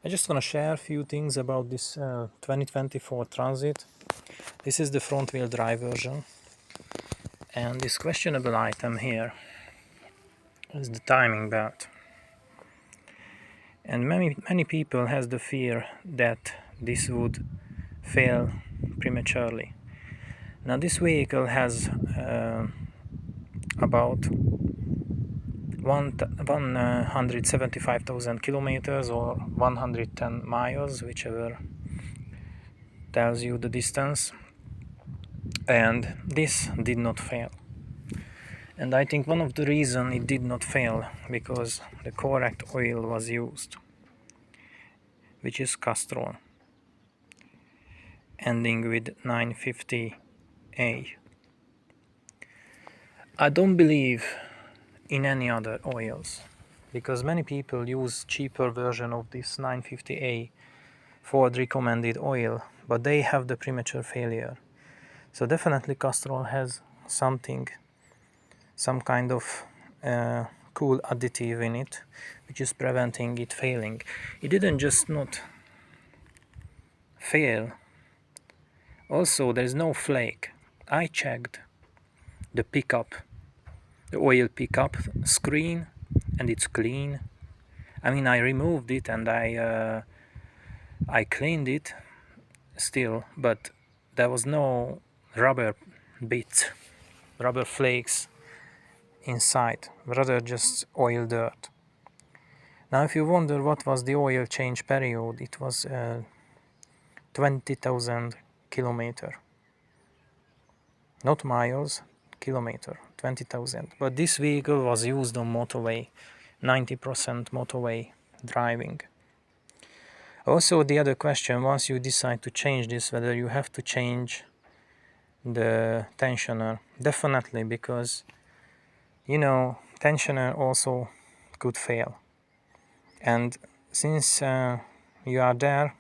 I just want to share a few things about this 2024 Transit. This is the front wheel drive version, and this questionable item here is the timing belt. And many people has the fear that this would fail prematurely. Now this vehicle has about 175,000 kilometers or 110 miles, whichever tells you the distance, and this did not fail. And I think one of the reasons it did not fail because the correct oil was used, which is Castrol, ending with 950A. I don't believe in any other oils because many people use cheaper version of this 950A Ford recommended oil, but they have the premature failure. So definitely Castrol has something, some kind of cool additive in it, which is preventing it failing. It didn't just not fail. Also, there is no flake. I checked the pickup, the oil pickup screen, and it's clean. I mean, I removed it and I cleaned it still, but there was no rubber bits, rubber flakes inside, rather just oil dirt. Now, if you wonder what was the oil change period, it was 20,000 kilometer, not miles, kilometer, 20,000. But this vehicle was used on motorway, 90% motorway driving. Also, the other question, once you decide to change this, whether you have to change the tensioner. Definitely, because tensioner also could fail, and since you are there,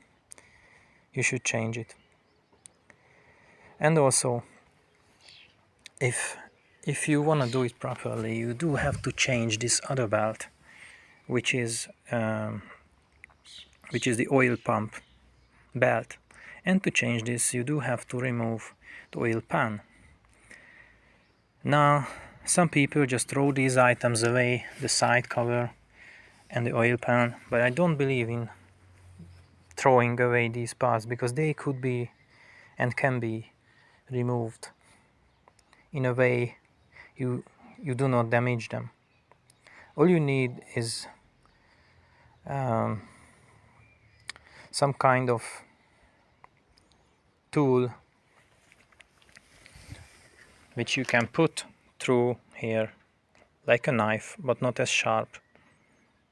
you should change it. And also, if you want to do it properly, you do have to change this other belt, which is the oil pump belt. And to change this, you do have to remove the oil pan. Now, some people just throw these items away, the side cover and the oil pan, but I don't believe in throwing away these parts because they could be and can be removed in a way you do not damage them. All you need is some kind of tool which you can put through here, like a knife, but not as sharp,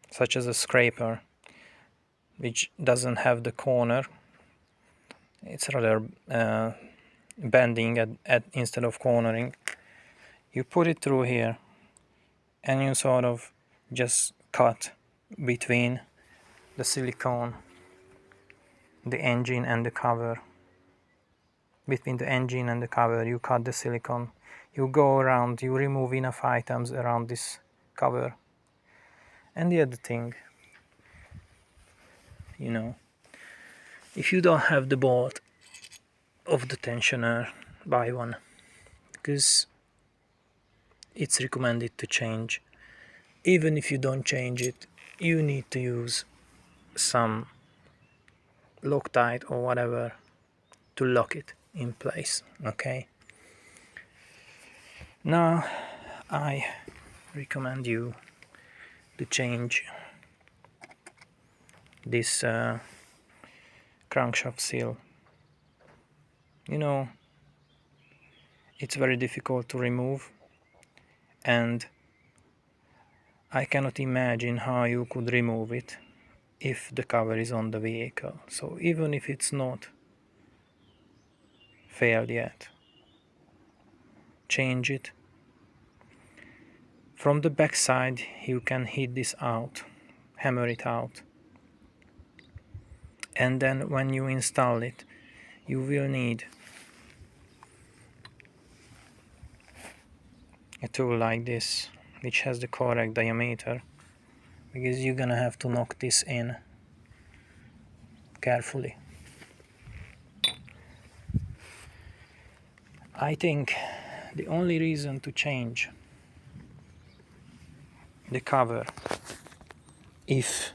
such as a scraper, which doesn't have the corner. It's rather bending at instead of cornering. You put it through here and you sort of just cut between the silicone, the engine and the cover. Between the engine and the cover, you cut the silicone. You go around, you remove enough items around this cover. And the other thing, if you don't have the bolt of the tensioner, buy one, because it's recommended to change. Even if you don't change it, you need to use some Loctite or whatever to lock it in place. Okay, now I recommend you to change this crankshaft seal. It's very difficult to remove, and I cannot imagine how you could remove it if the cover is on the vehicle. So even if it's not failed yet, change it. From the back side you can hit this out, hammer it out, and then when you install it, you will need a tool like this, which has the correct diameter, because you're gonna have to knock this in carefully. I think the only reason to change the cover if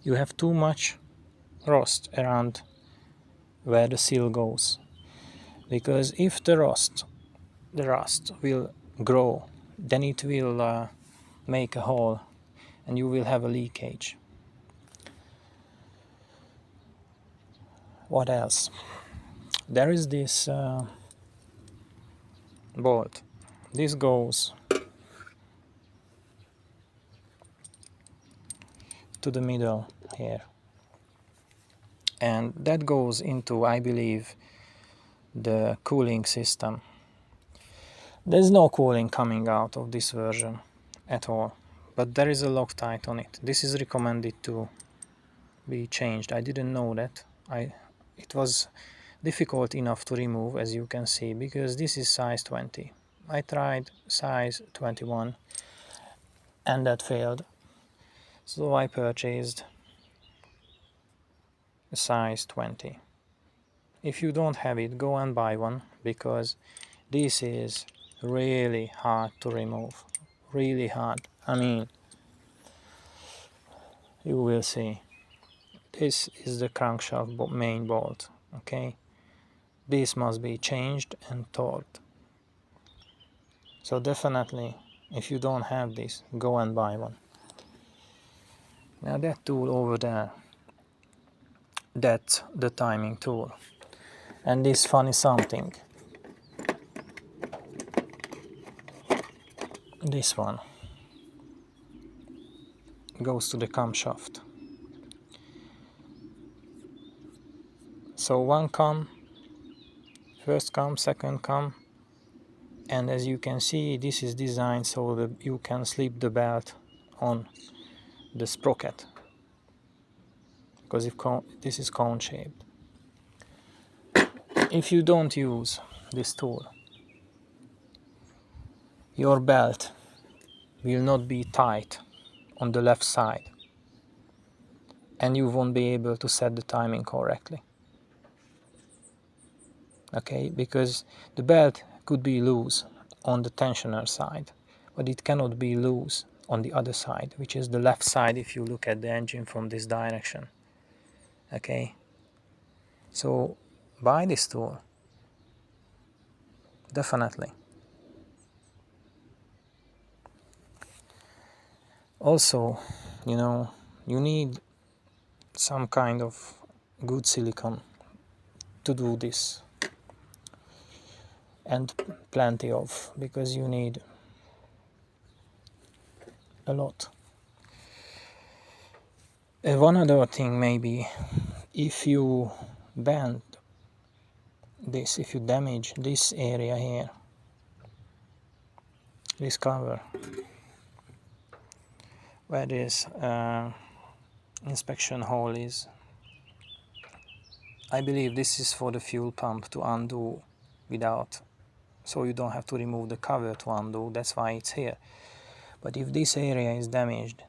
you have too much rust around where the seal goes, because if the rust will grow, then it will make a hole and you will have a leakage. What else? There is this bolt. This goes to the middle here, and that goes into, I believe, the cooling system. There's no cooling coming out of this version at all, but there is a Loctite on it. This is recommended to be changed. I didn't know that. It was difficult enough to remove, as you can see, because this is size 20. I tried size 21 and that failed, so I purchased a size 20. If you don't have it, go and buy one, because this is really hard to remove. Really hard. I mean, you will see. This is the crankshaft main bolt, okay? This must be changed and torqued. So definitely, if you don't have this, go and buy one. Now that tool over there, that's the timing tool. And this funny something, this one, goes to the camshaft. So one cam, first cam, second cam, and as you can see, this is designed so that you can slip the belt on the sprocket, because this is cone shaped. If you don't use this tool, your belt will not be tight on the left side and you won't be able to set the timing correctly. Okay, because the belt could be loose on the tensioner side, but it cannot be loose on the other side, which is the left side if you look at the engine from this direction. Okay, so buy this tool, definitely. Also, you need some kind of good silicone to do this, and plenty of, because you need a lot. One other thing, maybe, if you bend this, if you damage this area here, this cover, where this inspection hole is, I believe this is for the fuel pump to undo without, so you don't have to remove the cover to undo, that's why it's here. But if this area is damaged,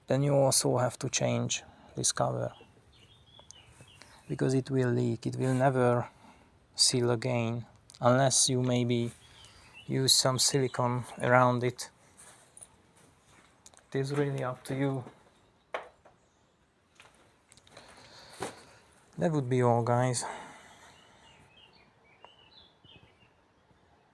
then you also have to change this cover, because it will leak, it will never seal again, unless you maybe use some silicone around it. It is really up to you. That would be all, guys.